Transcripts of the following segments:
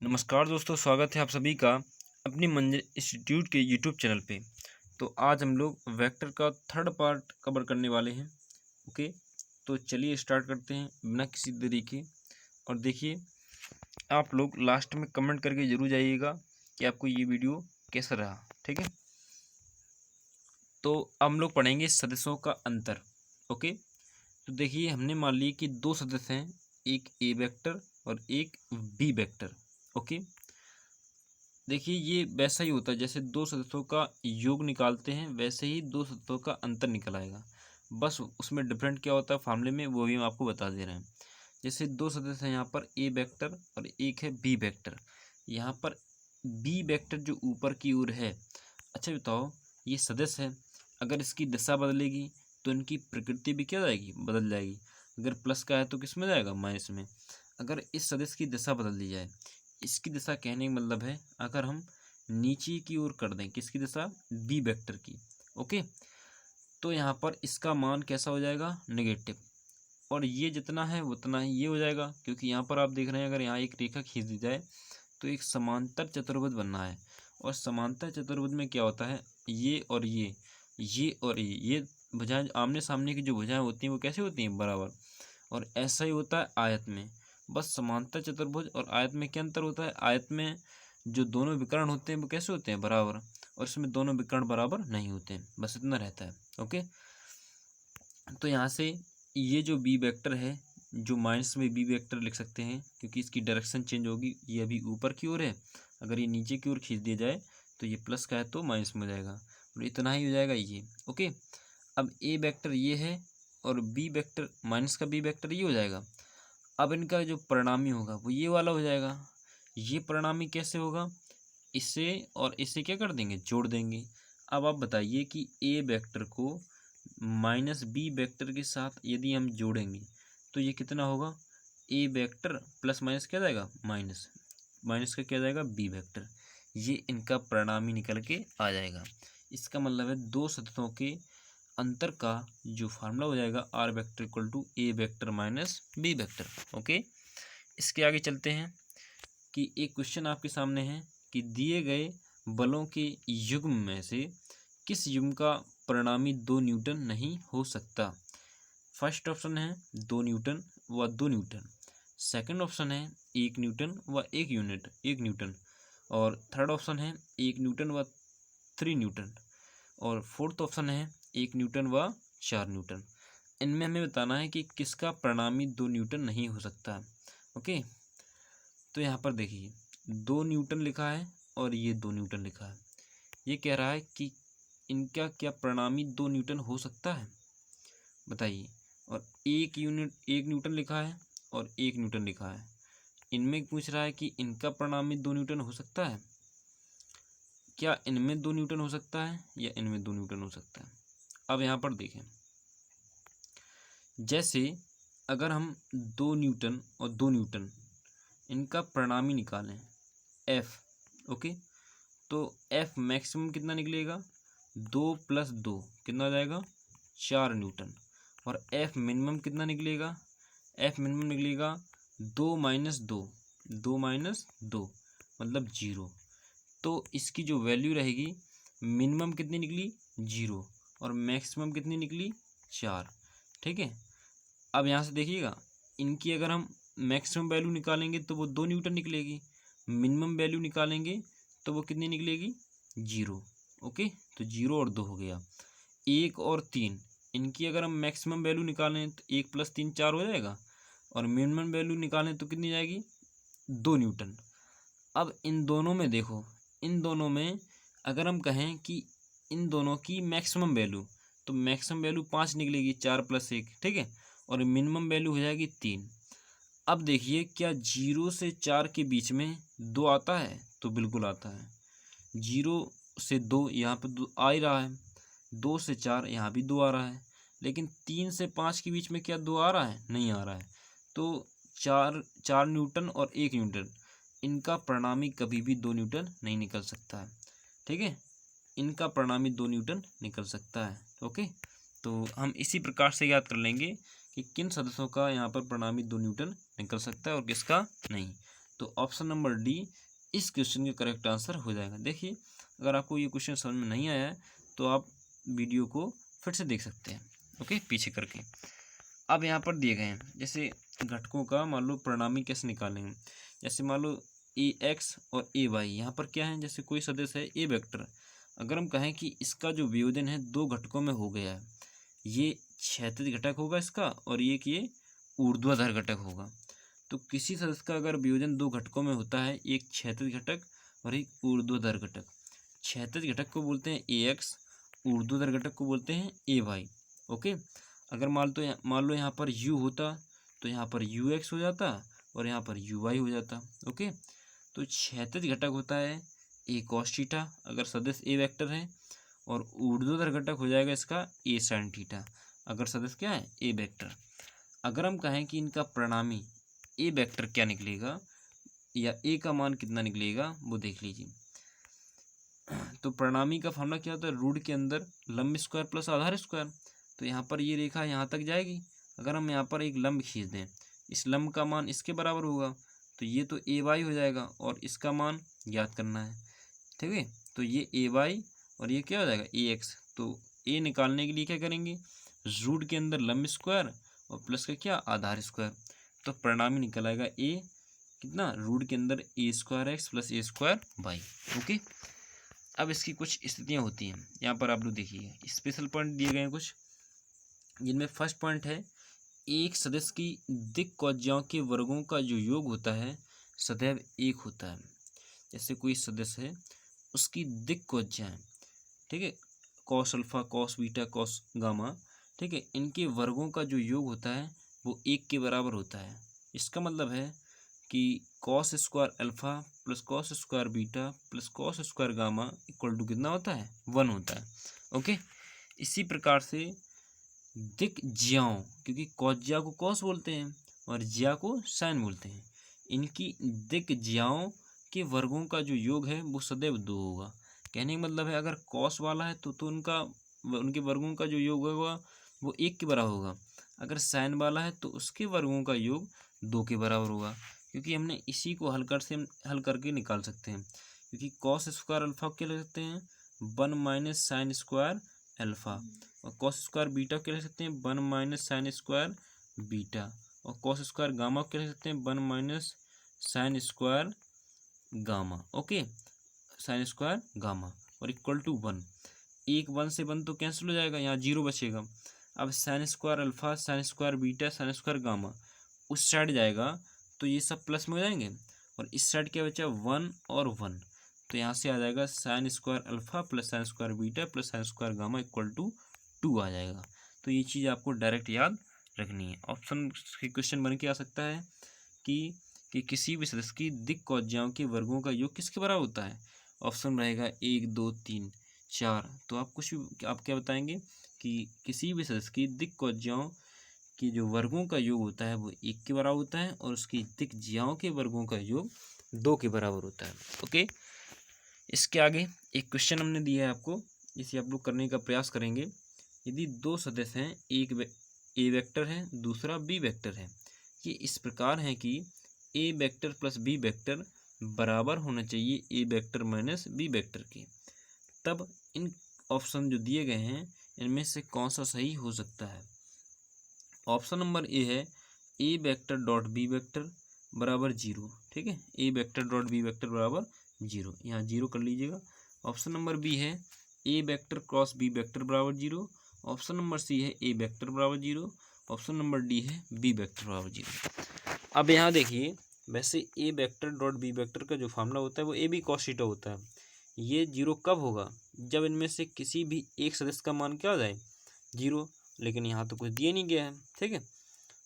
नमस्कार दोस्तों, स्वागत है आप सभी का अपनी मंजिल इंस्टीट्यूट के यूट्यूब चैनल पे। तो आज हम लोग वेक्टर का थर्ड पार्ट कवर करने वाले हैं। ओके, तो चलिए स्टार्ट करते हैं बिना किसी देरी के। और देखिए, आप लोग लास्ट में कमेंट करके ज़रूर जाइएगा कि आपको ये वीडियो कैसा रहा। ठीक है, तो अब हम लोग पढ़ेंगे सदस्यों का अंतर। ओके, तो देखिए, हमने मान ली कि दो सदस्य हैं, एक ए वेक्टर और एक बी वेक्टर। ओके, देखिए ये वैसा ही होता है जैसे दो सदस्यों का योग निकालते हैं, वैसे ही दो सदस्यों का अंतर निकल आएगा। बस उसमें डिफरेंट क्या होता है फार्मूले में, वो भी हम आपको बता दे रहे हैं। जैसे दो सदस्य हैं यहाँ पर ए वेक्टर और एक है बी वेक्टर। यहाँ पर बी वेक्टर जो ऊपर की ओर है, अच्छा बताओ, ये सदस्य है, अगर इसकी दिशा बदलेगी तो इनकी प्रकृति भी क्या जाएगी, बदल जाएगी। अगर प्लस का है तो किस में जाएगा, माइनस में। अगर इस सदस्य की दिशा बदल दी जाए, इसकी दिशा कहने का मतलब है अगर हम नीचे की ओर कर दें, किसकी दिशा, बी वेक्टर की। ओके, तो यहाँ पर इसका मान कैसा हो जाएगा, नेगेटिव। और ये जितना है उतना ही ये हो जाएगा, क्योंकि यहाँ पर आप देख रहे हैं अगर यहाँ एक रेखा खींच दी जाए तो एक समांतर चतुर्भुज बनना है। और समांतर चतुर्भुज में क्या होता है, ये और ये और ये भुजाएं, आमने सामने की जो भुजाएं होती हैं वो कैसे होती हैं, बराबर। और ऐसा ही होता है आयत में। बस समांतर चतुर्भुज और आयत में क्या अंतर होता है, आयत में जो दोनों विकर्ण होते हैं वो कैसे होते हैं, बराबर। और इसमें दोनों विकर्ण बराबर नहीं होते हैं, बस इतना रहता है। ओके, तो यहाँ से ये जो बी वेक्टर है, जो माइनस में बी वेक्टर लिख सकते हैं क्योंकि इसकी डायरेक्शन चेंज होगी। ये अभी ऊपर की ओर है, अगर ये नीचे की ओर खींच दिया जाए तो ये प्लस का है तो माइनस में हो जाएगा, और इतना ही हो जाएगा ये। ओके, अब ए वेक्टर ये है और बी वेक्टर, माइनस का बी वेक्टर ये हो जाएगा। अब इनका जो परिणामी होगा वो ये वाला हो जाएगा। ये परिणामी कैसे होगा, इसे और इसे क्या कर देंगे, जोड़ देंगे। अब आप बताइए कि ए वेक्टर को माइनस बी वेक्टर के साथ यदि हम जोड़ेंगे तो ये कितना होगा, ए वेक्टर प्लस माइनस क्या जाएगा, माइनस, माइनस का क्या जाएगा, बी वेक्टर। ये इनका परिणामी निकल के आ जाएगा। इसका मतलब है दो सतहों के अंतर का जो फार्मूला हो जाएगा, R vector equal to A vector minus B vector. Okay, इसके आगे चलते हैं कि एक क्वेश्चन आपके सामने है कि दिए गए बलों के युग्म में से किस युग्म का परिणामी 2 न्यूटन नहीं हो सकता। फर्स्ट ऑप्शन है 2 न्यूटन व 2 न्यूटन। सेकंड ऑप्शन है 1 न्यूटन व 1 न्यूटन। और थर्ड ऑप्शन है 1 न्यूटन व 3 न्यूटन। और फोर्थ ऑप्शन है 1 न्यूटन व 4 न्यूटन। इनमें हमें बताना है कि किसका परिणामी 2 न्यूटन नहीं हो सकता। ओके, तो यहाँ पर देखिए 2 न्यूटन लिखा है और ये 2 न्यूटन लिखा है। ये कह रहा है कि इनका क्या परिणामी 2 न्यूटन हो सकता है, बताइए। और 1 न्यूटन लिखा है और 1 न्यूटन लिखा है। इनमें पूछ रहा है कि इनका परिणामी 2 न्यूटन हो सकता है, क्या इनमें 2 न्यूटन हो सकता है या इनमें 2 न्यूटन हो सकता है। अब यहाँ पर देखें, जैसे अगर हम 2 न्यूटन और 2 न्यूटन इनका परिणामी निकालें एफ। ओके, तो एफ मैक्सिमम कितना निकलेगा, 2 + 2 कितना हो जाएगा, 4 न्यूटन। और एफ मिनिमम कितना निकलेगा, एफ मिनिमम निकलेगा 2 - 2, 2 - 2 मतलब 0। तो इसकी जो वैल्यू रहेगी, मिनिमम कितनी निकली, 0, और मैक्सिमम कितनी निकली, 4। ठीक है, अब यहाँ से देखिएगा, इनकी अगर हम मैक्सिमम वैल्यू निकालेंगे तो वो 2 न्यूटन निकलेगी, मिनिमम वैल्यू निकालेंगे तो वो कितनी निकलेगी, 0। ओके, तो 0 और 2 हो गया। 1 और 3, इनकी अगर हम मैक्सिमम वैल्यू निकालें तो 1 + 3 4 हो जाएगा, और मिनिमम वैल्यू निकालें तो कितनी जाएगी, 2 न्यूटन। अब इन दोनों में देखो, इन दोनों में अगर हम कहें कि इन दोनों की मैक्सिमम वैल्यू, तो मैक्सिमम वैल्यू 5 निकलेगी, 4 + 1, ठीक है, और मिनिमम वैल्यू हो जाएगी 3। अब देखिए, क्या 0 से 4 के बीच में 2 आता है, तो बिल्कुल आता है। 0 से 2 यहाँ पर 2 आ ही रहा है, 2 से 4 यहाँ भी 2 आ रहा है। लेकिन 3 से 5 के बीच में क्या 2 आ रहा है, नहीं आ रहा है। तो 4 न्यूटन और 1 न्यूटन, इनका परिणामी कभी भी 2 न्यूटन नहीं निकल सकता है। ठीक है, इनका परिणामी 2 न्यूटन निकल सकता है। ओके, तो हम इसी प्रकार से याद कर लेंगे कि किन सदस्यों का यहाँ पर परिणामी 2 न्यूटन निकल सकता है और किसका नहीं। तो ऑप्शन नंबर डी इस क्वेश्चन के करेक्ट आंसर हो जाएगा। देखिए, अगर आपको ये क्वेश्चन समझ में नहीं आया है तो आप वीडियो को फिर से देख सकते हैं, ओके, पीछे करके। अब यहाँ पर दिए गए हैं जैसे घटकों का मान लो परिणामी कैसे निकालेंगे। जैसे मान लो ए एक्स और ए वाई, यहाँ पर क्या है, जैसे कोई सदस्य है ए वेक्टर, अगर हम कहें कि इसका जो वियोजन है दो घटकों में हो गया है, ये क्षैतिज घटक होगा इसका और ये ऊर्ध्वाधर घटक होगा। तो किसी सदस्य का अगर वियोजन दो घटकों में होता है, एक क्षैतिज घटक और एक ऊर्ध्वाधर घटक, क्षैतिज घटक को बोलते हैं ए एक्स, ऊर्ध्वाधर घटक को बोलते हैं ए वाई, ओके। अगर मान लो यहाँ पर u होता तो यहाँ पर यू एक्स हो जाता और यहाँ पर यू वाई हो जाता, ओके। तो क्षैतिज घटक होता है ए कॉस थीटा अगर सदस्य ए वेक्टर है, और ऊर्ध्वाधर घटक हो जाएगा इसका ए साइन थीटा अगर सदस्य क्या है ए वेक्टर। अगर हम कहें कि इनका परिणामी ए वेक्टर क्या निकलेगा या ए का मान कितना निकलेगा वो देख लीजिए। तो परिणामी का फॉर्मूला क्या होता है, रूट के अंदर लंब स्क्वायर प्लस आधार स्क्वायर। तो यहाँ पर ये रेखा यहाँ तक जाएगी, अगर हम यहाँ पर एक लंब खींच दें, इस लंब का मान इसके बराबर होगा, तो ये तो ए वाई हो जाएगा और इसका मान ज्ञात करना है, ठीक है। तो ये ए वाई और ये क्या हो जाएगा ए एक्स। तो ए निकालने के लिए क्या करेंगे, रूट के अंदर लंब स्क्वायर और प्लस का क्या आधार स्क्वायर। तो परिणामी निकल आएगा ए कितना, रूट के अंदर ए स्क्वायर एक्स प्लस ए स्क्वायर वाई, ओके। अब इसकी कुछ स्थितियाँ होती हैं, यहाँ पर आप लोग देखिए स्पेशल पॉइंट दिए गए हैं कुछ, जिनमें फर्स्ट पॉइंट है एक सदस्य की दिक्कोज्याओं के वर्गों का जो योग होता है सदैव एक होता है। जैसे कोई सदस्य है उसकी दिक्कोज्याएं, ठीक है, cos alpha cos beta cos gamma, ठीक है, इनके वर्गों का जो योग होता है वो एक के बराबर होता है। इसका मतलब है कि cos square alpha plus cos square beta plus cos square gamma equal to कितना होता है, 1 होता है, ओके। इसी प्रकार से दिक्ज्याओं, क्योंकि कॉज्या को कॉस बोलते हैं और ज्या को साइन बोलते हैं, इनकी दिक्ज्याओं के वर्गों का जो योग है वो सदैव 2 होगा। कहने का मतलब है अगर कॉस वाला है तो उनके वर्गों का जो योग होगा वो 1 के बराबर होगा, अगर साइन वाला है तो उसके वर्गों का योग 2 के बराबर होगा। क्योंकि हमने इसी को हल करके निकाल सकते हैं, क्योंकि कॉस स्क्वायर अल्फा क्या लिख सकते हैं 1 माइनस साइन स्क्वायर अल्फा, और कॉस स्क्वायर बीटा क्या लिख सकते हैं 1 माइनस साइन स्क्वायर बीटा, और कॉस स्क्वायर गामा क्या लिख सकते हैं 1 minus sign square gamma, okay, sign square gamma, और इक्वल टू 1। एक 1 से 1 तो कैंसिल हो जाएगा, यहाँ 0 बचेगा। अब sign square alpha sign square beta sine square gamma उस साइड जाएगा तो ये सब प्लस में हो जाएंगे, और इस साइड क्या बचा 1 और 1, तो यहाँ से आ जाएगा sine square alpha plus sine square beta plus sine square gamma equal to 2 आ जाएगा। तो ये चीज़ आपको डायरेक्ट याद रखनी है। ऑप्शन के क्वेश्चन बन के आ सकता है कि किसी भी सदस्य की दिक्कोज्याओं के वर्गों का योग किसके बराबर होता है। ऑप्शन रहेगा 1 2 3 4। तो आप क्या बताएंगे कि किसी भी सदस्य की दिक्कोज्याओं की जो वर्गों का योग होता है वो 1 के बराबर होता है और उसकी दिक्ज्याओं के वर्गों का योग 2 के बराबर होता है, ओके। इसके आगे एक क्वेश्चन हमने दिया है आपको, इसे आप लोग करने का प्रयास करेंगे। यदि दो सदस्य हैं, एक ए वेक्टर है दूसरा बी वेक्टर है, ये इस प्रकार है कि A vector plus B vector बराबर होना चाहिए ए वेक्टर माइनस बी वेक्टर के, तब इन ऑप्शन जो दिए गए हैं इनमें से कौन सा सही हो सकता है। ऑप्शन नंबर ए है A vector dot B vector बराबर 0, ठीक है, A vector dot B vector बराबर 0, यहाँ 0 कर लीजिएगा। ऑप्शन नंबर बी है A vector cross B vector बराबर 0। ऑप्शन नंबर सी है ए वेक्टर बराबर 0। ऑप्शन नंबर डी है बी वेक्टर बराबर 0। अब यहाँ देखिए, वैसे ए वेक्टर डॉट बी वेक्टर का जो फार्मूला होता है वो ए बी कॉस थीटा होता है। ये 0 कब होगा, जब इनमें से किसी भी एक सदस्य का मान क्या हो जाए 0, लेकिन यहाँ तो कुछ दिया नहीं गया है, ठीक है,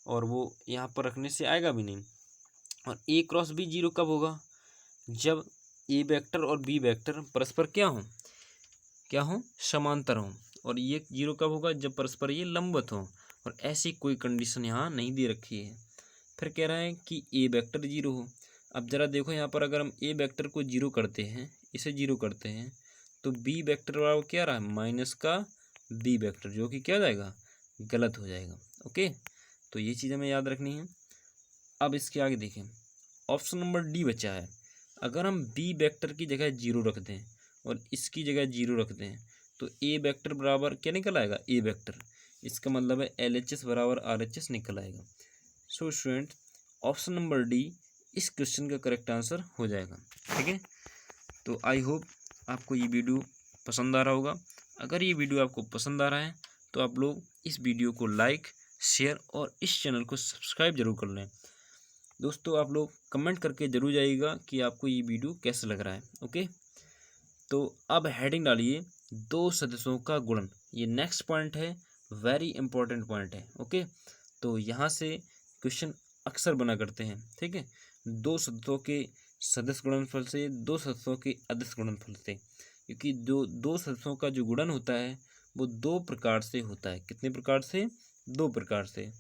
और वो यहाँ पर रखने से आएगा भी नहीं। और ए क्रॉस बी 0 कब होगा, जब ए वेक्टर और बी वेक्टर परस्पर क्या हो समांतर हों, और ये 0 कब होगा, जब परस्पर ये लंबवत हों, और ऐसी कोई कंडीशन यहाँ नहीं दे रखी है। फिर कह रहा है कि ए वेक्टर 0 हो। अब ज़रा देखो यहाँ पर अगर हम ए वेक्टर को 0 करते हैं, इसे 0 करते हैं, तो बी वेक्टर बराबर क्या रहा है माइनस का बी वेक्टर, जो कि क्या हो जाएगा गलत हो जाएगा, ओके। तो ये चीज़ हमें याद रखनी है। अब इसके आगे देखें, ऑप्शन नंबर डी बचा है। अगर हम बी वेक्टर की जगह 0 रख दें और इसकी जगह 0 रख दें तो ए वेक्टर बराबर क्या निकल आएगा, ए वेक्टर। इसका मतलब है LHS बराबर RHS निकल आएगा। So student option number D इस क्वेश्चन का करेक्ट आंसर हो जाएगा। ठीक है, तो आई होप आपको ये वीडियो पसंद आ रहा होगा। अगर ये वीडियो आपको पसंद आ रहा है तो आप लोग इस वीडियो को लाइक, शेयर और इस चैनल को सब्सक्राइब जरूर कर लें। दोस्तों आप लोग कमेंट करके जरूर जाइएगा कि आपको ये वीडियो कैसा लग रहा है। ओके, तो अब हेडिंग डालिए 2 सदस्यों का गुणन। ये नेक्स्ट पॉइंट है, वेरी इंपॉर्टेंट पॉइंट है। ओके, तो यहाँ से क्वेश्चन अक्सर बना करते हैं। ठीक है, 2 सदस्यों के सदस्य गुणनफल से, 2 सदस्यों के अदिश गुणनफल से, क्योंकि दो सदस्यों का जो गुणन होता है वो 2 प्रकार से होता है। कितने प्रकार से, 2 प्रकार से।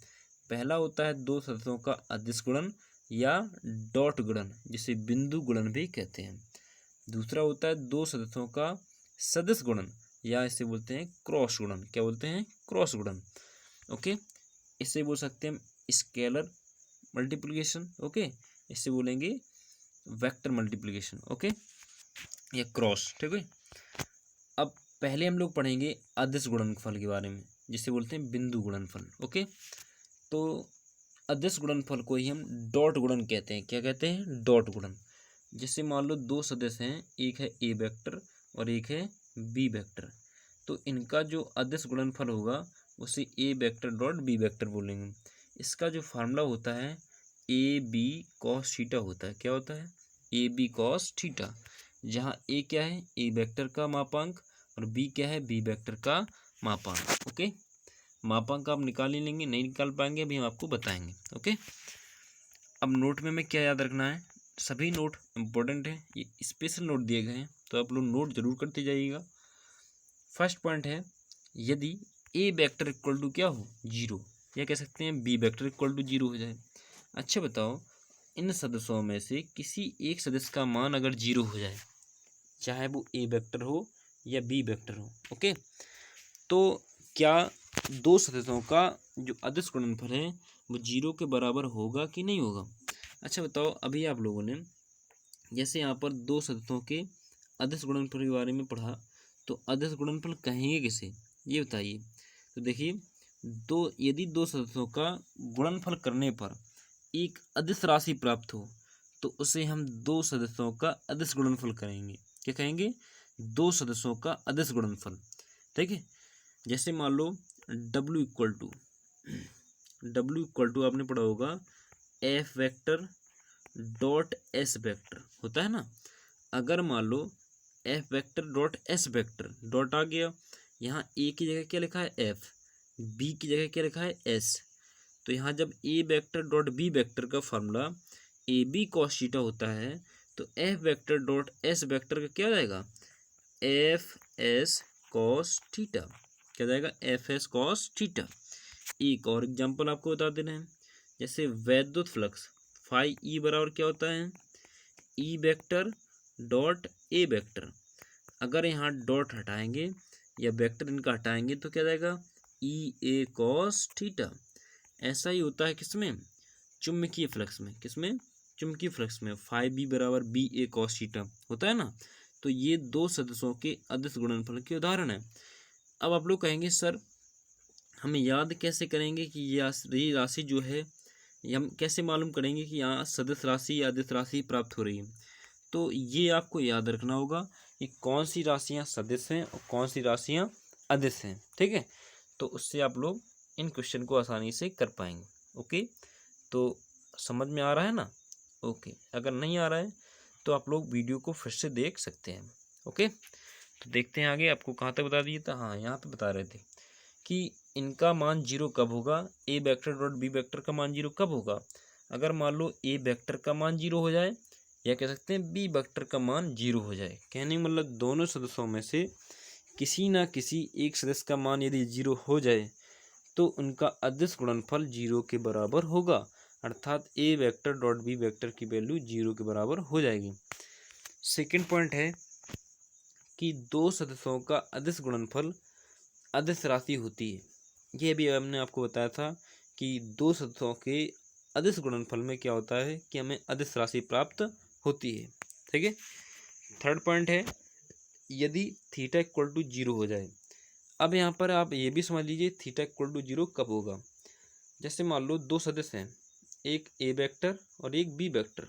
पहला होता है 2 सदस्यों का अदिश गुणन या डॉट गुणन, जिसे बिंदु गुणन भी कहते हैं। दूसरा होता है 2 सदस्यों का सदिश गुणन या इसे बोलते हैं क्रॉस गुणन। क्या बोलते हैं, क्रॉस गुणन। ओके, इससे बोल सकते हैं स्केलर मल्टीप्लिकेशन। ओके, इससे बोलेंगे वेक्टर मल्टीप्लिकेशन। ओके, या क्रॉस। ठीक है, अब पहले हम लोग पढ़ेंगे अदिश गुणनफल के बारे में, जिसे बोलते हैं बिंदु गुणनफल। ओके, तो अदिश गुणनफल को ही हम डॉट गुणन कहते हैं। क्या कहते हैं, डॉट गुणन। जैसे मान लो 2 सदस्य हैं, एक है ए वेक्टर और एक है बी वेक्टर, तो इनका जो अदिश गुणनफल होगा उसे ए वेक्टर डॉट बी वेक्टर बोलेंगे। इसका जो फार्मूला होता है ए बी कॉस थीटा होता है। क्या होता है, ए बी कॉस थीटा, जहाँ ए क्या है, ए वेक्टर का मापांक, और बी क्या है, बी वेक्टर का मापांक। ओके, मापांक आप निकाल ही लेंगे, नहीं निकाल पाएंगे अभी हम आपको बताएंगे। ओके, अब नोट में हमें क्या याद रखना है, सभी नोट इम्पोर्टेंट है, ये स्पेशल नोट दिए गए हैं तो आप लोग नोट जरूर करते जाइएगा। फर्स्ट पॉइंट है, यदि ए वेक्टर इक्वल टू क्या हो, 0, या कह सकते हैं बी वेक्टर इक्वल टू 0 हो जाए। अच्छा बताओ, इन सदस्यों में से किसी एक सदस्य का मान अगर 0 हो जाए, चाहे वो ए वेक्टर हो या बी वेक्टर हो, ओके, तो क्या 2 सदस्यों का जो अदिश गुणनफल है वो 0 के बराबर होगा कि नहीं होगा। अच्छा बताओ, अभी आप लोगों ने जैसे यहाँ पर 2 सदस्यों के अदिश गुणनफल के बारे में पढ़ा, तो अदिश गुणनफल कहेंगे किसे, ये बताइए। तो देखिए, यदि 2 सदस्यों का गुणनफल करने पर एक अदिश राशि प्राप्त हो तो उसे हम 2 सदस्यों का अदिश गुणनफल कहेंगे। क्या कहेंगे, 2 सदस्यों का अदिश गुणनफल। ठीक है, जैसे मान लो W इक्वल टू आपने पढ़ा होगा F vector dot S vector होता है ना। अगर मान लो F vector dot S vector, dot आ गया, यहाँ A की जगह क्या लिखा है F, B की जगह क्या लिखा है S, तो यहाँ जब A vector dot B vector का formula A B cos theta होता है तो F vector dot S vector का क्या जाएगा, एफ एस कॉस थीटा। क्या जाएगा, एफ एस कॉस थीटा। एक और एग्जांपल आपको बता दे रहे हैं, जैसे वैद्युत फ्लक्स फाई ई बराबर क्या होता है, E vector dot A vector. अगर यहाँ डॉट हटाएंगे या वेक्टर इनका हटाएंगे तो क्या जाएगा, ई ए कॉस थीटा। ऐसा ही होता है किसमें, चुंबकीय फ्लक्स में। किसमें, चुंबकीय फ्लक्स में फाई बी बराबर बी ए कॉस थीटा होता है ना। तो ये 2 सदस्यों के अदिश गुणनफल के उदाहरण है। अब आप लोग कहेंगे सर हम याद कैसे करेंगे कि ये राशि जो है, ये हम कैसे मालूम करेंगे कि यहाँ सदिश राशि या अदिश राशि प्राप्त हो रही है। तो ये आपको याद रखना होगा कि कौन सी राशियाँ सदिश हैं और कौन सी राशियाँ अदिश हैं। ठीक है, तो उससे आप लोग इन क्वेश्चन को आसानी से कर पाएंगे। ओके, तो समझ में आ रहा है ना। ओके, अगर नहीं आ रहा है तो आप लोग वीडियो को फिर से देख सकते हैं। ओके, तो देखते हैं आगे, आपको कहाँ तक बता दिया था, हाँ यहाँ पे बता रहे थे कि इनका मान 0 कब होगा, ए वेक्टर डॉट बी वेक्टर का मान 0 कब होगा, अगर मान लो ए वेक्टर का मान 0 हो जाए या कह सकते हैं बी वेक्टर का मान 0 हो जाए। कहने का मतलब दोनों सदस्यों में से किसी ना किसी एक सदस्य का मान यदि 0 हो जाए तो उनका अदिश गुणनफल 0 के बराबर होगा, अर्थात ए वेक्टर डॉट बी वेक्टर की वैल्यू 0 के बराबर हो जाएगी। सेकंड पॉइंट है कि 2 सदस्यों का अदिश गुणनफल अदिश राशि होती है। ये भी हमने आपको बताया था कि 2 सदस्यों के अदिश गुणनफल में क्या होता है कि हमें अदिश राशि प्राप्त होती है। ठीक है। थर्ड पॉइंट है यदि थीटा इक्वल टू 0 हो जाए। अब यहाँ पर आप ये भी समझ लीजिए थीटा इक्वल टू 0 कब होगा। जैसे मान लो दो सदिश हैं, एक ए वेक्टर और एक बी वेक्टर,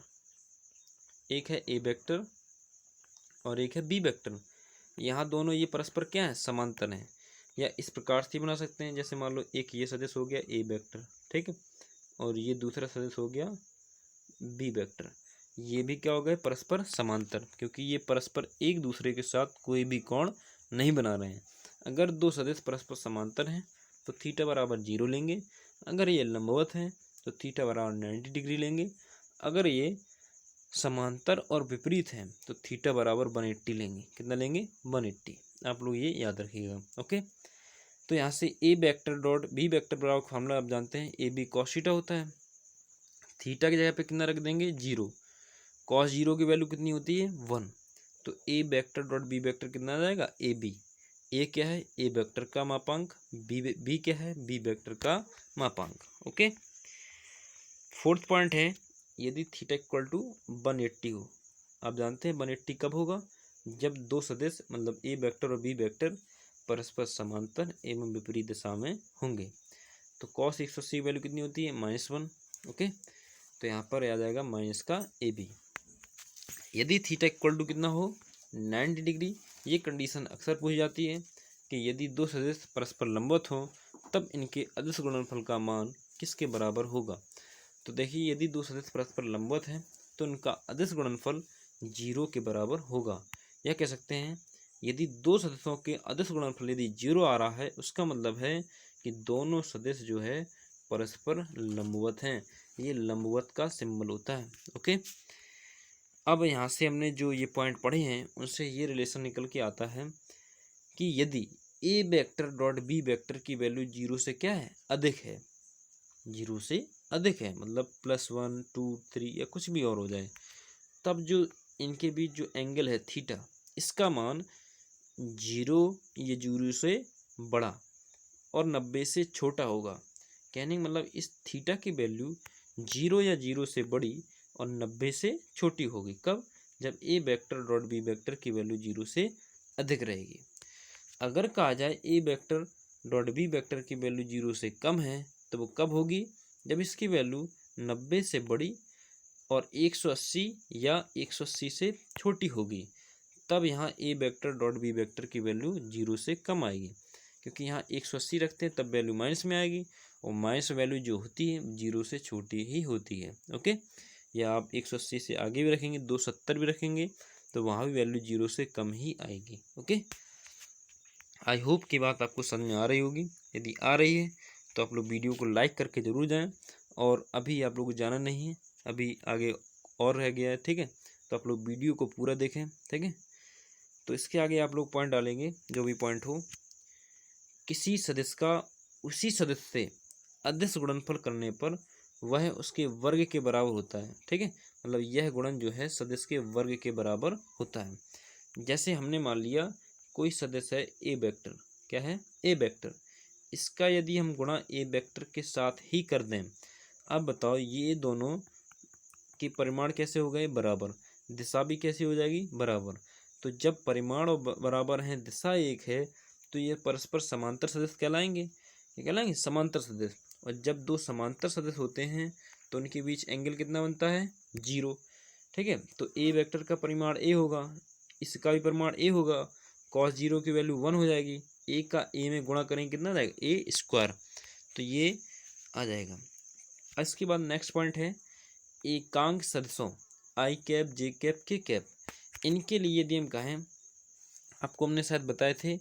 एक है ए वेक्टर और एक है बी वेक्टर। यहाँ दोनों ये परस्पर क्या है, समांतर हैं। या इस प्रकार से बना सकते हैं, जैसे मान लो एक ये सदिश हो गया ए वेक्टर, ठीक है, और ये दूसरा सदिश हो गया बी वेक्टर। ये भी क्या हो गए, परस्पर समांतर, क्योंकि ये परस्पर एक दूसरे के साथ कोई भी कोण नहीं बना रहे हैं। अगर दो सदिश परस्पर समांतर हैं तो थीटा बराबर 0 लेंगे। अगर ये लंबवत हैं तो थीटा बराबर 90 डिग्री लेंगे। अगर ये समांतर और विपरीत हैं तो थीटा बराबर 180 लेंगे। कितना लेंगे, 180। आप लोग ये याद रखिएगा। ओके, तो यहाँ से ए वेक्टर डॉट बी वेक्टर बराबर फॉर्मूला आप जानते हैं, ए बी कॉस थीटा होता है। थीटा की जगह पे कितना रख देंगे, 0। कॉस 0 की वैल्यू कितनी होती है, 1। तो A vector dot B vector कितना आ जाएगा, ए बी। ए क्या है, ए वेक्टर का मापांक, बी क्या है, बी वेक्टर का मापांक। ओके, फोर्थ पॉइंट है यदि थीटा इक्वल टू 180 हो। आप जानते हैं 180 कब होगा, जब दो सदिश मतलब ए वेक्टर और बी वेक्टर परस्पर समांतर एवं विपरीत दिशा में होंगे। तो कॉस 180 वैल्यू कितनी होती है, -1। ओके, तो यहाँ पर आ जाएगा माइनस का ए बी। यदि थीटा इक्वल टू कितना हो, 90 डिग्री। ये कंडीशन अक्सर पूछी जाती है कि यदि दो सदिश परस्पर लंबवत हों तब इनके अदिश गुणनफल का मान किसके बराबर होगा। तो देखिए यदि दो सदिश परस्पर लंबवत हैं तो इनका अदिश गुणनफल 0 के बराबर होगा। यह कह सकते हैं यदि दो सदिशों के अदिश गुणनफल यदि 0 आ रहा है उसका मतलब है कि दोनों सदिश जो है परस्पर लंबवत हैं। ये लंबवत का सिंबल होता है। ओके, अब यहाँ से हमने जो ये पॉइंट पढ़े हैं उनसे ये रिलेशन निकल के आता है कि यदि A vector dot B vector की वैल्यू 0 से क्या है, अधिक है, 0 से अधिक है, मतलब +1 2 3 या कुछ भी और हो जाए, तब जो इनके बीच जो एंगल है थीटा, इसका मान 0 या 0 से बड़ा और 90 से छोटा होगा। कहने का मतलब इस थीटा की वैल्यू 0 या 0 से बड़ी और 90 से छोटी होगी। कब, जब ए वेक्टर डॉट बी वेक्टर की वैल्यू 0 से अधिक रहेगी। अगर कहा जाए ए वेक्टर डॉट बी वेक्टर की वैल्यू 0 से कम है तो वो कब होगी, जब इसकी वैल्यू 90 से बड़ी और 180 या 180 से छोटी होगी। तब यहाँ ए वेक्टर डॉट बी वेक्टर की वैल्यू 0 से कम आएगी, क्योंकि यहाँ 180 रखते हैं तब वैल्यू माइनस में आएगी और माइनस वैल्यू जो होती है 0 से छोटी ही होती है। ओके, या आप 180 से आगे भी रखेंगे, 270 भी रखेंगे तो वहाँ भी वैल्यू 0 से कम ही आएगी। ओके, आई होप की बात आपको समझ में आ रही होगी। यदि आ रही है तो आप लोग वीडियो को लाइक करके ज़रूर जाएं, और अभी आप लोग को जाना नहीं है, अभी आगे और रह गया है। ठीक है, तो आप लोग वीडियो को पूरा देखें। ठीक है, तो इसके आगे आप लोग पॉइंट डालेंगे, जो भी पॉइंट हो, किसी सदिश का उसी सदिश से अदिश गुणनफल करने पर वह उसके वर्ग के बराबर होता है। ठीक है, मतलब यह गुणन जो है सदिश के वर्ग के बराबर होता है। जैसे हमने मान लिया कोई सदिश है ए वेक्टर, क्या है, ए वेक्टर, इसका यदि हम गुणा ए वेक्टर के साथ ही कर दें, अब बताओ ये दोनों के परिमाण कैसे हो गए, बराबर, दिशा भी कैसी हो जाएगी, बराबर। तो जब परिमाण बराबर हैं, दिशा एक है, तो ये परस्पर समांतर सदिश कहलाएंगे। ये कहलाएंगे समांतर सदिश। और जब दो समांतर सदिश होते हैं तो उनके बीच एंगल कितना बनता है, 0। ठीक है, तो ए वेक्टर का परिमाण ए होगा, इसका भी परिमाण ए होगा, cos 0 की वैल्यू 1 हो जाएगी, ए का ए में गुणा करेंगे कितना आ जाएगा, ए स्क्वायर, तो ये आ जाएगा। इसके बाद नेक्स्ट पॉइंट है एकांक सदिशों आई कैप जे कैप के कैप। इनके लिए यदि हम कहें, आपको हमने शायद बताए थे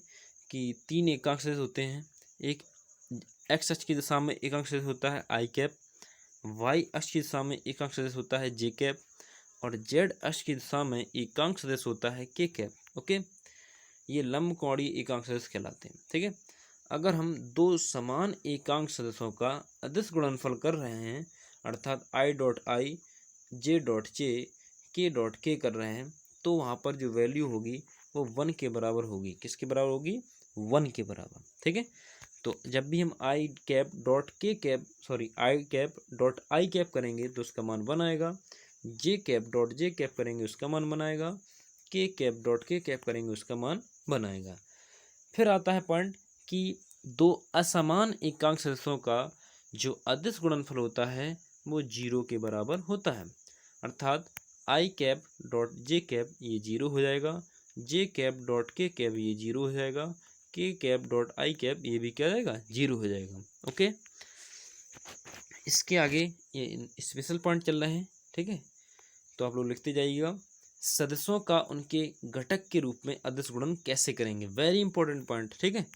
कि 3 एकांक सदिश होते हैं। एक एक्स अक्ष की दिशा में एकांक सदिश होता है आई कैप, वाई अक्ष की दिशा में एकांक सदिश होता है जे कैप, और जेड अक्ष की दिशा में एकांक सदिश होता है के कैप। ओके, ये लंबकोणीय एकांक सदिश कहलाते हैं। ठीक है, अगर हम दो समान एकांक सदिशों का अदिश गुणनफल कर रहे हैं, अर्थात I dot I J dot J के डॉट के कर रहे हैं, तो वहाँ पर जो वैल्यू होगी वो 1 के बराबर होगी। किसके बराबर होगी, 1 के बराबर। ठीक है, तो जब भी हम आई कैप डॉट आई कैप करेंगे तो उसका मान 1 आएगा, जे कैप करेंगे उसका मान 1 आएगा, के कैप करेंगे उसका मान 1 आएगा। फिर आता है पॉइंट कि दो असमान एकांक सदस्यों का जो अदिश गुणनफल होता है वो 0 के बराबर होता है, अर्थात आई कैप डॉट जे कैप ये 0 हो जाएगा, जे कैप डॉट के कैप ये 0 हो जाएगा, के कैप डॉट आई कैप ये भी क्या हो जाएगा 0 हो जाएगा। ओके, इसके आगे ये स्पेशल पॉइंट चल रहे हैं, ठीक है, तो आप लोग लिखते जाइएगा। सदस्यों का उनके घटक के रूप में अदिश गुणन कैसे करेंगे, वेरी इंपॉर्टेंट पॉइंट, ठीक है।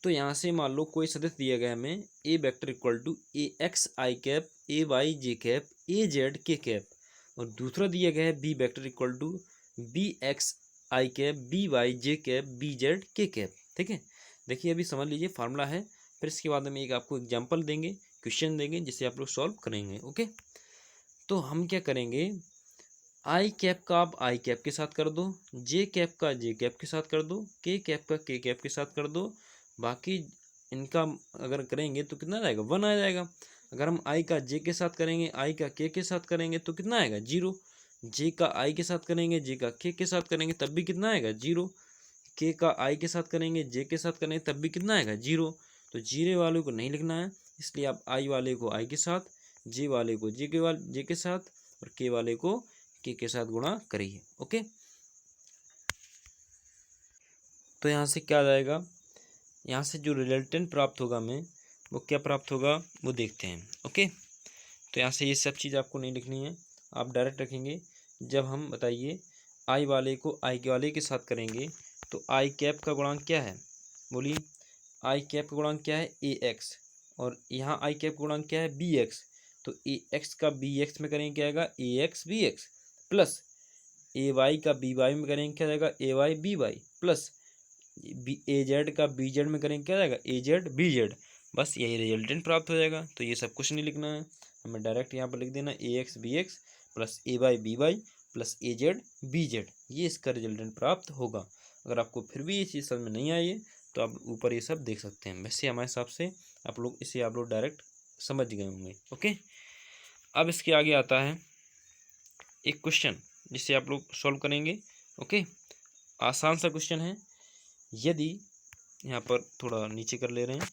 तो यहाँ से मान लो कोई सदस्य दिया गया हमें A vector equal to A X I cap A Y J cap A Z K cap, और दूसरा दिया गया है B vector equal to B X I cap B Y J cap B Z K cap, ठीक है। देखिए अभी समझ लीजिए फार्मूला है, फिर इसके बाद में एक आपको एग्जाम्पल देंगे, क्वेश्चन देंगे जिसे आप लोग सॉल्व करेंगे। ओके, तो हम क्या करेंगे, आई कैप का आप आई कैप के साथ कर दो, जे कैप का जे कैप के साथ कर दो, के कैप का के कैप के साथ कर दो, बाकी इनका अगर करेंगे तो कितना आएगा 1 आ जाएगा। अगर हम आई का जे के साथ करेंगे, आई का के साथ करेंगे तो कितना आएगा 0, जे का आई के साथ करेंगे, जे का के साथ करेंगे तब भी कितना आएगा 0, के का आई के साथ करेंगे, जे के साथ करेंगे तब भी कितना आएगा 0। तो जीरो वाले को नहीं लिखना है, इसलिए आप आई वाले को आई के साथ, जे वाले को जे के साथ और के वाले को के साथ गुणा करिए। ओके, तो यहाँ से क्या आ जाएगा, यहाँ से जो रिजल्टेंट प्राप्त होगा हमें वो क्या प्राप्त होगा वो देखते हैं। ओके, तो यहाँ से ये सब चीज़ आपको नहीं लिखनी है, आप डायरेक्ट रखेंगे। जब हम बताइए आई वाले को आई के वाले के साथ करेंगे तो आई कैप का गुणांक क्या है, बोलिए, आई कैप का गुणांक क्या है ए एक्स, और यहाँ आई कैप का गुणांक क्या है बी एक्स, तो ए एक्स का बी एक्स में करेंगे क्या आएगा ए एक्स बी एक्स, प्लस ए वाई का बी वाई में करेंगे क्या जाएगा ए वाई बी वाई, प्लस ए जेड का बी जेड में करेंगे क्या जाएगा ए जेड बी जेड। बस यही रिजल्टेंट प्राप्त हो जाएगा। तो ये सब कुछ नहीं लिखना है, हमें डायरेक्ट यहाँ पर लिख देना ए एक्स बी एक्स प्लस ए वाई बी वाई प्लस ए जेड बी जेड, ये इसका रिजल्टेंट प्राप्त होगा। अगर आपको फिर भी ये चीज़ समझ में नहीं आई है तो आप ऊपर ये सब देख सकते हैं। वैसे हमारे हिसाब से आप लोग डायरेक्ट समझ गए होंगे। ओके, अब इसके आगे आता है एक क्वेश्चन जिसे आप लोग सॉल्व करेंगे। ओके, आसान सा क्वेश्चन है। यदि यहाँ पर थोड़ा नीचे कर ले रहे हैं,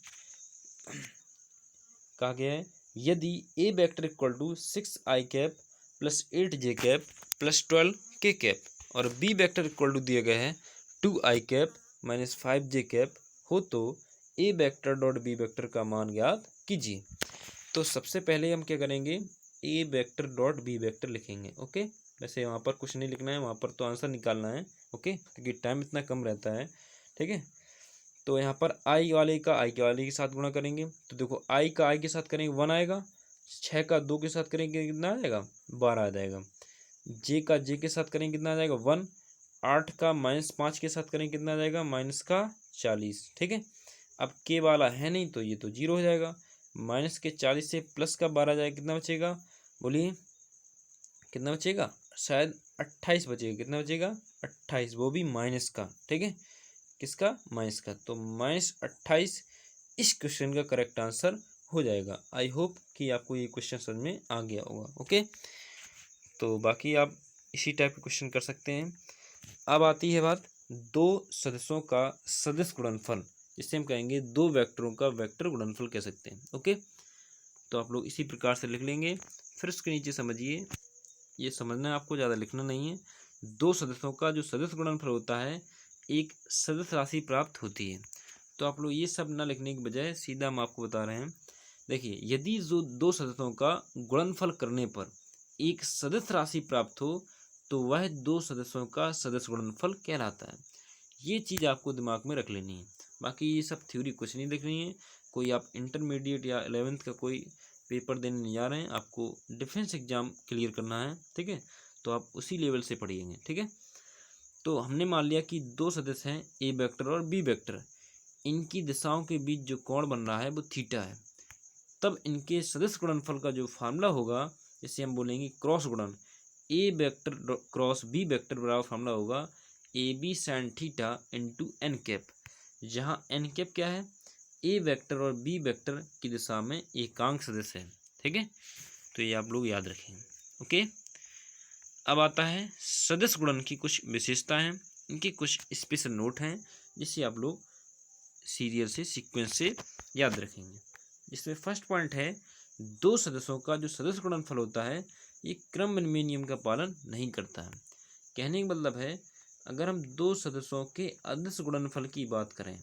कहा गया है यदि A vector equal to 6 I cap plus 8 J cap plus 12 K cap और बी वेक्टर इक्वल टू दिया गया है 2 आई कैप माइनस 5 जे कैप हो तो A vector dot B vector का मान ज्ञात कीजिए। तो सबसे पहले हम क्या करेंगे, ए वेक्टर डॉट बी वेक्टर लिखेंगे। ओके, वैसे वहाँ पर कुछ नहीं लिखना है, वहाँ पर तो आंसर निकालना है। ओके, क्योंकि टाइम इतना कम रहता है, ठीक है। तो यहाँ पर आई वाले का आई के वाले के साथ गुणा करेंगे, तो देखो आई का आई के साथ करेंगे 1 आएगा, 6 का 2 के साथ करेंगे कितना आ जाएगा 12 आ जाएगा, जे का जे के साथ करेंगे कितना आ जाएगा 1, 8 का -5 के साथ करेंगे कितना आ जाएगा माइनस का 40, ठीक है। अब के वाला है नहीं तो ये तो 0 हो जाएगा, माइनस के 40 से प्लस का 12 जाएगा, कितना बचेगा, बोलिए कितना बचेगा, शायद 28 बचेगा, कितना बचेगा 28, वो भी माइनस का, ठीक है, किसका माइनस का, तो -28 इस क्वेश्चन का करेक्ट आंसर हो जाएगा। आई होप कि आपको ये क्वेश्चन समझ में आ गया होगा। ओके, तो बाकी आप इसी टाइप के क्वेश्चन कर सकते हैं। अब आती है बात दो सदस्यों का सदिश गुणनफल, जिससे हम कहेंगे दो वेक्टरों का वेक्टर गुणनफल कह सकते हैं। ओके, तो आप लोग इसी प्रकार से लिख लेंगे। फिर उसके नीचे समझिए, ये समझना है आपको, ज़्यादा लिखना नहीं है। दो सदस्यों का जो सदिश गुणनफल होता है एक सदिश राशि प्राप्त होती है। तो आप लोग ये सब ना लिखने के बजाय सीधा हम आपको बता रहे हैं। देखिए, यदि जो दो सदस्यों का गुणनफल करने पर एक सदिश राशि प्राप्त हो तो वह दो सदस्यों का सदिश गुणनफल कहलाता है। ये चीज़ आपको दिमाग में रख लेनी है। बाकी ये सब थ्योरी कुछ नहीं लिखनी है। कोई आप इंटरमीडिएट या 11th का कोई पेपर देने नहीं जा रहे हैं, आपको डिफेंस एग्जाम क्लियर करना है, ठीक है, तो आप उसी लेवल से पढ़िएंगे, ठीक है। तो हमने मान लिया कि दो सदस्य हैं ए वेक्टर और बी वेक्टर, इनकी दिशाओं के बीच जो कोण बन रहा है वो थीटा है। तब इनके सदिश गुणनफल का जो फार्मूला होगा, जिसे हम बोलेंगे क्रॉस गुणन, A vector cross B vector बराबर फार्मूला होगा A B sine theta into N cap, जहाँ एन कैप क्या है, ए वेक्टर और बी वेक्टर की दिशा में एकांक सदिश है। ठीक है, तो ये आप लोग याद रखें। ओके, अब आता है सदिश गुणन की कुछ विशेषता हैं, इनकी कुछ स्पेशल नोट हैं जिसे आप लोग सीरियल से सीक्वेंस से याद रखेंगे। जिसमें फर्स्ट पॉइंट है, दो सदस्यों का जो सदिश गुणनफल होता है ये क्रम विनिमय नियम का पालन नहीं करता है। कहने का मतलब है, अगर हम दो सदस्यों के अदिश गुणनफल की बात करें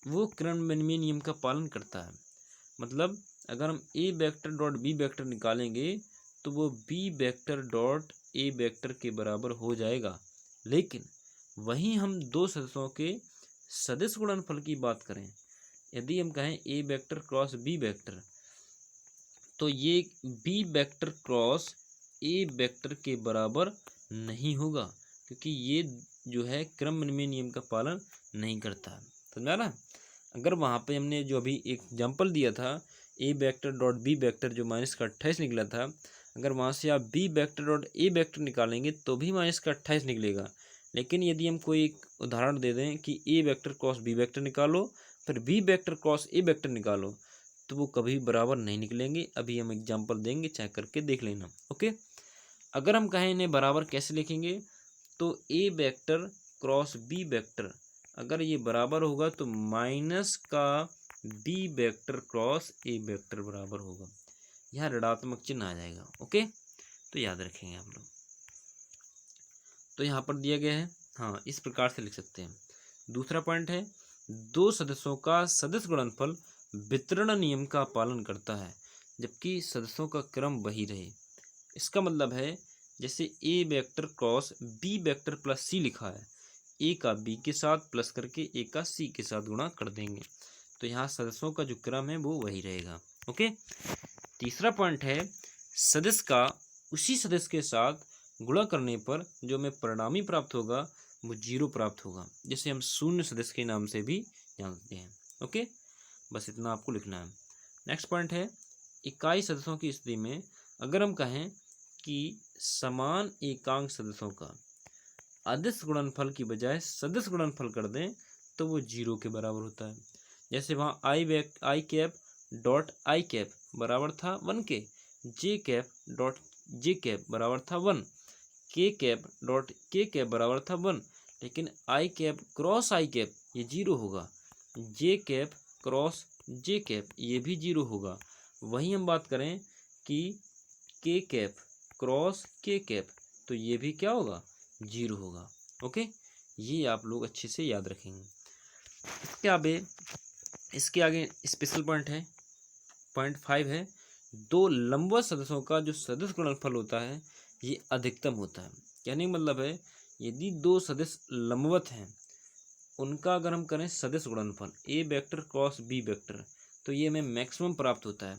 वो क्रम विनिमय नियम का पालन करता है। मतलब अगर हम A vector dot B vector निकालेंगे तो वो B vector dot A vector के बराबर हो जाएगा। लेकिन वहीं हम दो सदस्यों के सदिश गुणनफल की बात करें, यदि हम कहें A vector cross B vector, तो ये B vector cross A vector के बराबर नहीं होगा, क्योंकि ये जो है क्रम विनिमय नियम का पालन नहीं करता है। समझा ना? अगर वहाँ पे हमने जो अभी एक एग्जाम्पल दिया था A vector dot B vector जो -28 निकला था, अगर वहाँ से आप B vector dot A vector निकालेंगे तो भी -28 निकलेगा। लेकिन यदि हम कोई एक उदाहरण दे दें कि A vector cross B vector निकालो, फिर B vector cross A vector निकालो, तो वो कभी बराबर नहीं निकलेंगे। अभी हम एग्जाम्पल देंगे, चेक करके देख लेना। ओके, अगर हम कहें इन्हें बराबर कैसे लिखेंगे, तो A vector cross B vector अगर ये बराबर होगा तो माइनस का B vector cross A vector बराबर होगा, यहाँ ऋणात्मक चिन्ह आ जाएगा। ओके, तो याद रखेंगे हम लोग। तो यहाँ पर दिया गया है, हाँ इस प्रकार से लिख सकते हैं। दूसरा पॉइंट है, दो सदस्यों का सदिश गुणनफल वितरण नियम का पालन करता है जबकि सदस्यों का क्रम वही रहे। इसका मतलब है, जैसे A vector cross B vector plus C लिखा है, ए का बी के साथ प्लस करके ए का सी के साथ गुणा कर देंगे, तो यहाँ सदस्यों का जो क्रम है वो वही रहेगा। ओके, तीसरा पॉइंट है, सदिश का उसी सदिश के साथ गुणा करने पर जो हमें परिणामी प्राप्त होगा वो 0 प्राप्त होगा, जिसे हम शून्य सदिश के नाम से भी जानते हैं। ओके, बस इतना आपको लिखना है। नेक्स्ट पॉइंट है, इकाई सदस्यों की स्थिति में अगर हम कहें कि समान एकांक सदस्यों का अदिश गुणनफल की बजाय सदिश गुणनफल कर दें तो वो 0 के बराबर होता है। जैसे वहाँ आई कैप डॉट आई कैप बराबर था 1 के, जे कैप डॉट जे कैप बराबर था 1, के कैप डॉट के कैप बराबर था 1, लेकिन आई कैप क्रॉस आई कैप ये 0 होगा, जे कैप क्रॉस जे कैप ये भी 0 होगा। वहीं हम बात करें कि के कैप क्रॉस के कैप, तो ये भी क्या होगा, 0 होगा। ओके, ये आप लोग अच्छे से याद रखेंगे। इसके आगे स्पेशल पॉइंट है, पॉइंट 5 है, दो लंबवत सदस्यों का जो सदिश गुणनफल होता है ये अधिकतम होता है। कहने का मतलब है, यदि दो सदिश लंबवत हैं उनका अगर हम करें सदिश गुणनफल ए वेक्टर क्रॉस बी वेक्टर, तो ये हमें मैक्सिमम प्राप्त होता है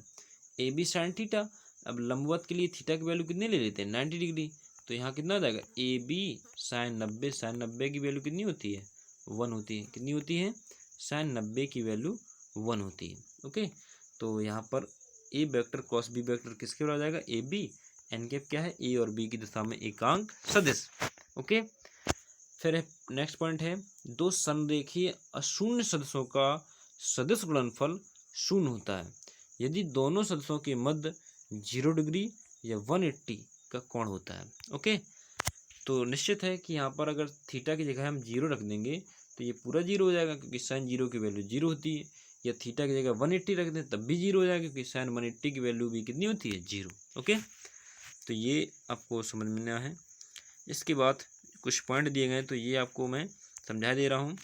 ए बी साइन थीटा। अब लंबवत के लिए थीटा की वैल्यू कितनी ले लेते हैं, 90 डिग्री, तो यहाँ कितना आ जाएगा, ए बी साइन 90, साइन 90 की वैल्यू कितनी होती है, 1 होती है। कितनी होती है, साइन 90 की वैल्यू 1 होती है। ओके, तो यहाँ पर ए वेक्टर क्रॉस बी वेक्टर किसके बराबर आ जाएगा, ए बी, एन कैप क्या है, ए और बी की दिशा में एकांक सदिश। ओके, फिर नेक्स्ट पॉइंट है, दो संरेखीय अशून्य सदस्यों का सदिश गुणनफल शून्य होता है यदि दोनों सदस्यों के मध्य 0 डिग्री या 180 का कोण होता है। ओके, तो निश्चित है कि यहाँ पर अगर थीटा की जगह हम 0 रख देंगे तो ये पूरा 0 हो जाएगा, क्योंकि साइन 0 की वैल्यू 0 होती है। या थीटा की जगह 180 रख दें तब भी 0 हो जाएगा, क्योंकि साइन 180 की वैल्यू भी कितनी होती है, 0। ओके, तो ये आपको समझ में आना है। इसके बाद कुछ पॉइंट दिए गए, तो ये आपको मैं समझा दे रहा हूँ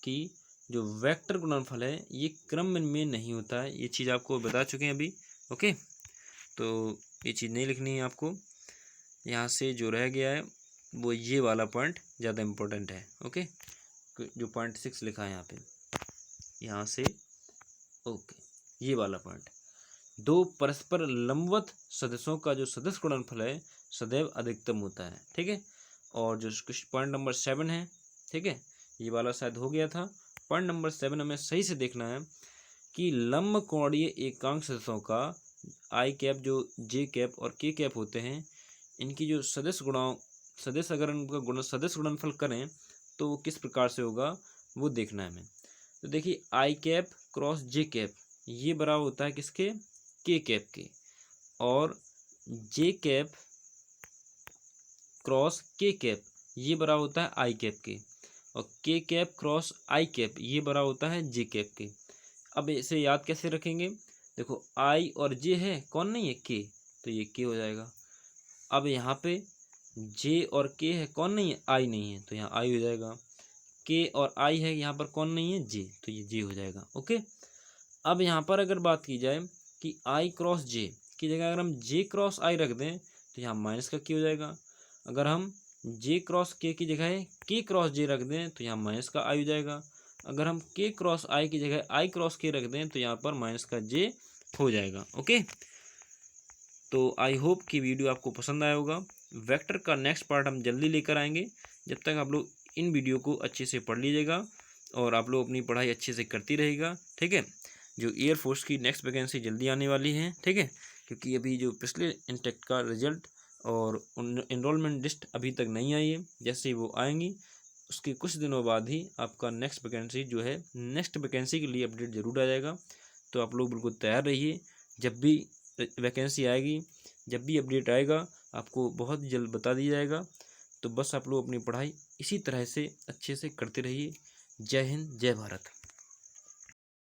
कि जो वेक्टर गुणनफल है ये क्रम में नहीं होता है, ये चीज़ आपको बता चुके हैं अभी। ओके, तो ये चीज़ नहीं लिखनी है आपको। यहाँ से जो रह गया है वो ये वाला पॉइंट ज़्यादा इम्पोर्टेंट है। ओके, जो पॉइंट 6 लिखा है यहाँ पे, यहाँ से ओके, ये वाला पॉइंट, दो परस्पर लंबवत सदस्यों का जो सदिश गुणनफल है सदैव अधिकतम होता है। ठीक है, और जो कुछ पॉइंट नंबर 7 है, ठीक है, ये वाला शायद हो गया था। पॉइंट नंबर 7 हमें सही से देखना है कि लंब कोणीय एकांक सदस्यों का आई कैप जो जे कैप और के कैप होते हैं, इनकी जो सदिश अगर उनका सदिश गुणनफल करें तो वो किस प्रकार से होगा वो देखना है हमें। तो देखिए आई कैप क्रॉस जे कैप ये बराबर होता है किसके, के कैप के, और जे कैप क्रॉस के कैप ये बराबर होता है आई कैप के, और के कैप क्रॉस आई कैप ये बराबर होता है जे कैप के। अब इसे याद कैसे रखेंगे, देखो आई और जे है, कौन नहीं है, के, तो ये के हो जाएगा। अब यहाँ पे जे और के है, कौन नहीं है, आई नहीं है, तो यहाँ आई हो जाएगा। के और आई है, यहाँ पर कौन नहीं है, जे, तो ये जे हो जाएगा। ओके, अब यहाँ पर अगर बात की जाए कि आई क्रॉस जे की जगह अगर हम जे क्रॉस आई रख दें तो यहाँ माइनस का के हो जाएगा। अगर हम जे क्रॉस के की जगह के क्रॉस जे रख दें तो यहाँ माइनस का आई हो जाएगा। अगर हम के क्रॉस आई की जगह आई क्रॉस के रख दें तो यहाँ पर माइनस का जे हो जाएगा। ओके, तो आई होप कि वीडियो आपको पसंद आया होगा। वेक्टर का नेक्स्ट पार्ट हम जल्दी लेकर आएंगे। जब तक आप लोग इन वीडियो को अच्छे से पढ़ लीजिएगा और आप लोग अपनी पढ़ाई अच्छे से करती रहेगा, ठीक है। जो एयरफोर्स की नेक्स्ट वैकेंसी जल्दी आने वाली है, ठीक है, क्योंकि अभी जो पिछले इंटेक का रिजल्ट और इनरोलमेंट लिस्ट अभी तक नहीं आई है। जैसे ही वो आएंगी उसके कुछ दिनों बाद ही आपका नेक्स्ट वैकेंसी जो है, नेक्स्ट वैकेंसी के लिए अपडेट ज़रूर आ जाएगा। तो आप लोग बिल्कुल तैयार रहिए, जब भी वैकेंसी आएगी, जब भी अपडेट आएगा आपको बहुत जल्द बता दिया जाएगा। तो बस आप लोग अपनी पढ़ाई इसी तरह से अच्छे से करते रहिए। जय हिंद, जय भारत।